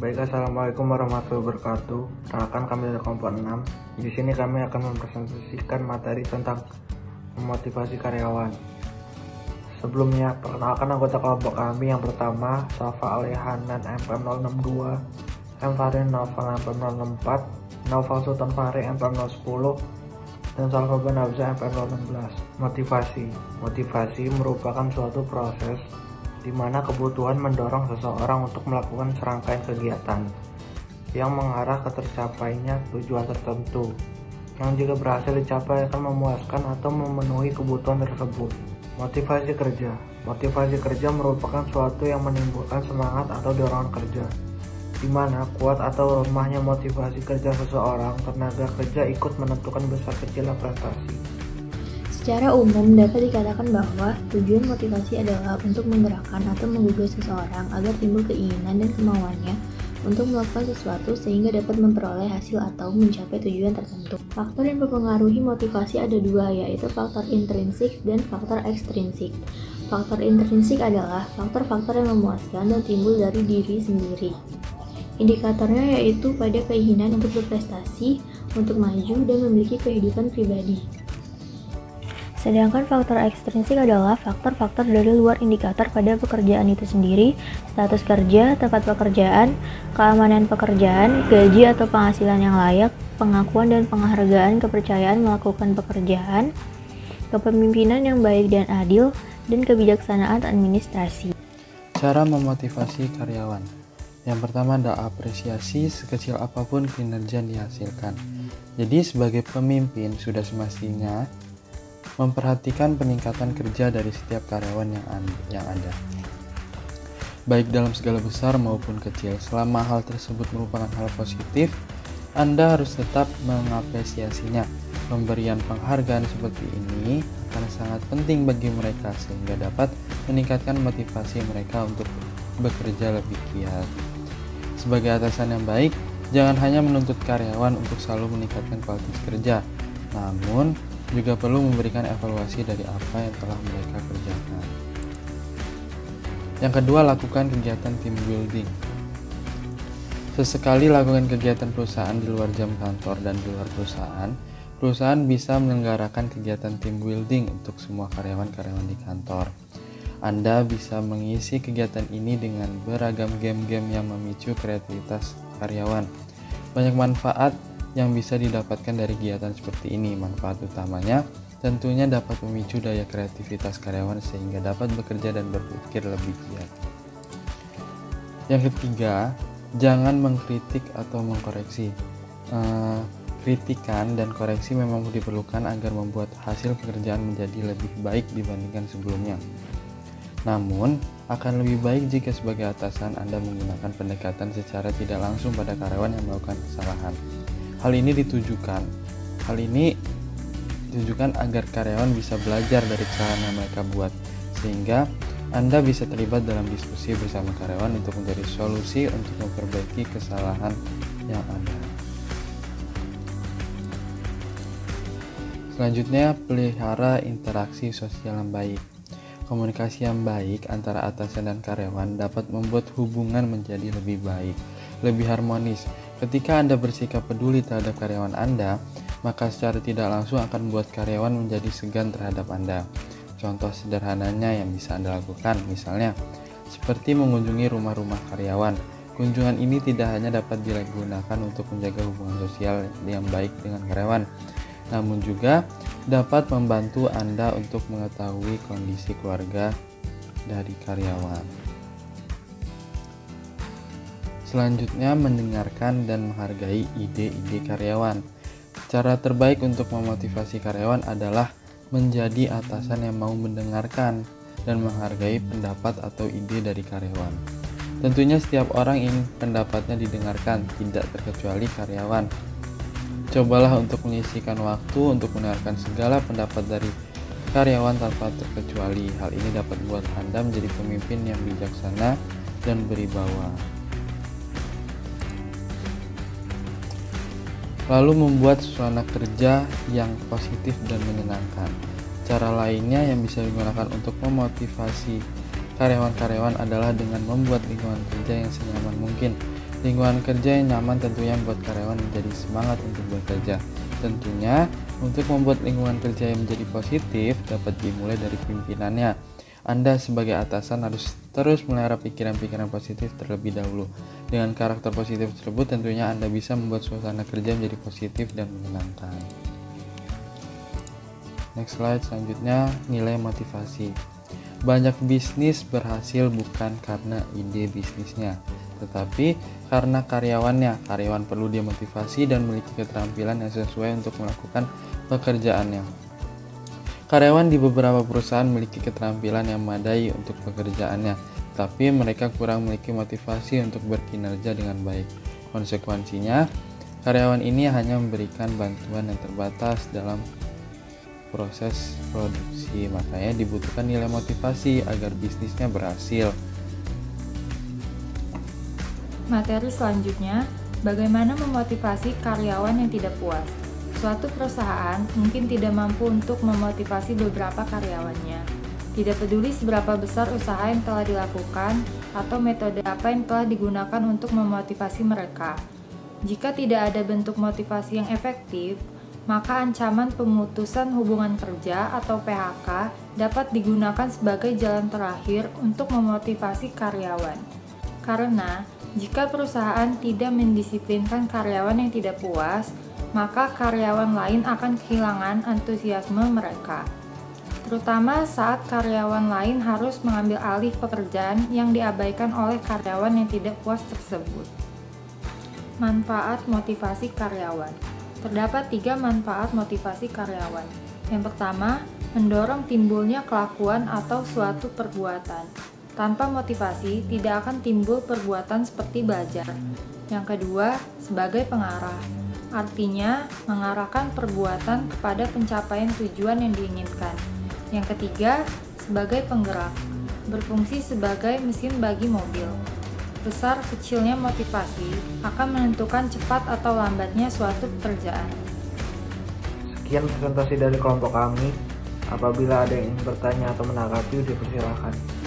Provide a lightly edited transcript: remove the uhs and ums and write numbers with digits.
Baik, assalamualaikum warahmatullahi wabarakatuh. Perkenalkan, kami dari kelompok 6. Di sini kami akan mempresentasikan materi tentang memotivasi karyawan. Sebelumnya, perkenalkan anggota kelompok kami. Yang pertama, Safa Alehanan MP062, M Farin Novel MP064, Novel Sultan Fahri MP010, dan Salva Banabza MP016. Motivasi merupakan suatu proses di mana kebutuhan mendorong seseorang untuk melakukan serangkaian kegiatan yang mengarah ke tercapainya tujuan tertentu, yang jika berhasil dicapai akan memuaskan atau memenuhi kebutuhan tersebut. Motivasi kerja merupakan suatu yang menimbulkan semangat atau dorongan kerja, di mana kuat atau lemahnya motivasi kerja seseorang, tenaga kerja ikut menentukan besar kecilnya prestasi. Secara umum dapat dikatakan bahwa tujuan motivasi adalah untuk menggerakkan atau menggugah seseorang agar timbul keinginan dan kemauannya untuk melakukan sesuatu sehingga dapat memperoleh hasil atau mencapai tujuan tertentu. Faktor yang mempengaruhi motivasi ada dua, yaitu faktor intrinsik dan faktor ekstrinsik. Faktor intrinsik adalah faktor-faktor yang memuaskan dan timbul dari diri sendiri. Indikatornya yaitu pada keinginan untuk berprestasi, untuk maju, dan memiliki kehidupan pribadi. Sedangkan faktor ekstrinsik adalah faktor-faktor dari luar indikator pada pekerjaan itu sendiri, status kerja, tempat pekerjaan, keamanan pekerjaan, gaji atau penghasilan yang layak, pengakuan dan penghargaan kepercayaan melakukan pekerjaan, kepemimpinan yang baik dan adil, dan kebijaksanaan administrasi. Cara memotivasi karyawan. Yang pertama ada apresiasi sekecil apapun kinerja yang dihasilkan. Jadi sebagai pemimpin sudah semestinya memperhatikan peningkatan kerja dari setiap karyawan yang ada, baik dalam skala besar maupun kecil. Selama hal tersebut merupakan hal positif, Anda harus tetap mengapresiasinya. Pemberian penghargaan seperti ini akan sangat penting bagi mereka sehingga dapat meningkatkan motivasi mereka untuk bekerja lebih giat. Sebagai atasan yang baik, jangan hanya menuntut karyawan untuk selalu meningkatkan kualitas kerja, namun juga perlu memberikan evaluasi dari apa yang telah mereka kerjakan. Yang kedua, lakukan kegiatan team building. Sesekali lakukan kegiatan perusahaan di luar jam kantor dan di luar perusahaan bisa menyelenggarakan kegiatan team building untuk semua karyawan-karyawan di kantor. Anda bisa mengisi kegiatan ini dengan beragam game-game yang memicu kreativitas karyawan. Banyak manfaat yang bisa didapatkan dari kegiatan seperti ini. Manfaat utamanya tentunya dapat memicu daya kreativitas karyawan sehingga dapat bekerja dan berpikir lebih giat. Yang ketiga, jangan mengkritik atau mengkoreksi. Kritikan dan koreksi memang diperlukan agar membuat hasil pekerjaan menjadi lebih baik dibandingkan sebelumnya. Namun, akan lebih baik jika sebagai atasan Anda menggunakan pendekatan secara tidak langsung pada karyawan yang melakukan kesalahan. Hal ini ditujukan agar karyawan bisa belajar dari kesalahan yang mereka buat, sehingga Anda bisa terlibat dalam diskusi bersama karyawan untuk mencari solusi untuk memperbaiki kesalahan yang ada. Selanjutnya, pelihara interaksi sosial yang baik. Komunikasi yang baik antara atasan dan karyawan dapat membuat hubungan menjadi lebih baik, lebih harmonis. Ketika Anda bersikap peduli terhadap karyawan Anda, maka secara tidak langsung akan membuat karyawan menjadi segan terhadap Anda. Contoh sederhananya yang bisa Anda lakukan, misalnya seperti mengunjungi rumah-rumah karyawan. Kunjungan ini tidak hanya dapat digunakan untuk menjaga hubungan sosial yang baik dengan karyawan, namun juga dapat membantu Anda untuk mengetahui kondisi keluarga dari karyawan. Selanjutnya, mendengarkan dan menghargai ide-ide karyawan. Cara terbaik untuk memotivasi karyawan adalah menjadi atasan yang mau mendengarkan dan menghargai pendapat atau ide dari karyawan. Tentunya setiap orang ingin pendapatnya didengarkan, tidak terkecuali karyawan. Cobalah untuk menyisihkan waktu untuk mendengarkan segala pendapat dari karyawan tanpa terkecuali. Hal ini dapat membuat Anda menjadi pemimpin yang bijaksana dan berwibawa. Lalu membuat suasana kerja yang positif dan menyenangkan. Cara lainnya yang bisa digunakan untuk memotivasi karyawan-karyawan adalah dengan membuat lingkungan kerja yang senyaman mungkin. Lingkungan kerja yang nyaman tentunya membuat karyawan menjadi semangat untuk bekerja. Tentunya, untuk membuat lingkungan kerja yang menjadi positif dapat dimulai dari pimpinannya. Anda sebagai atasan harus terus melihara pikiran-pikiran positif terlebih dahulu. Dengan karakter positif tersebut, tentunya Anda bisa membuat suasana kerja menjadi positif dan menyenangkan. Next slide, selanjutnya nilai motivasi. Banyak bisnis berhasil bukan karena ide bisnisnya, tetapi karena karyawannya. Karyawan perlu dimotivasi dan memiliki keterampilan yang sesuai untuk melakukan pekerjaannya. Karyawan di beberapa perusahaan memiliki keterampilan yang memadai untuk pekerjaannya, tapi mereka kurang memiliki motivasi untuk berkinerja dengan baik. Konsekuensinya, karyawan ini hanya memberikan bantuan yang terbatas dalam proses produksi. Makanya dibutuhkan nilai motivasi agar bisnisnya berhasil. Materi selanjutnya, bagaimana memotivasi karyawan yang tidak puas. Suatu perusahaan mungkin tidak mampu untuk memotivasi beberapa karyawannya. Tidak peduli seberapa besar usaha yang telah dilakukan atau metode apa yang telah digunakan untuk memotivasi mereka. Jika tidak ada bentuk motivasi yang efektif, maka ancaman pemutusan hubungan kerja atau PHK dapat digunakan sebagai jalan terakhir untuk memotivasi karyawan. Karena jika perusahaan tidak mendisiplinkan karyawan yang tidak puas, maka karyawan lain akan kehilangan antusiasme mereka. Terutama saat karyawan lain harus mengambil alih pekerjaan yang diabaikan oleh karyawan yang tidak puas tersebut. Manfaat motivasi karyawan. Terdapat 3 manfaat motivasi karyawan. Yang pertama, mendorong timbulnya kelakuan atau suatu perbuatan. Tanpa motivasi, tidak akan timbul perbuatan seperti belajar. Yang kedua, sebagai pengarah. Artinya, mengarahkan perbuatan kepada pencapaian tujuan yang diinginkan. Yang ketiga, sebagai penggerak. Berfungsi sebagai mesin bagi mobil. Besar kecilnya motivasi akan menentukan cepat atau lambatnya suatu pekerjaan. Sekian presentasi dari kelompok kami. Apabila ada yang ingin bertanya atau menanggapi, dipersilakan.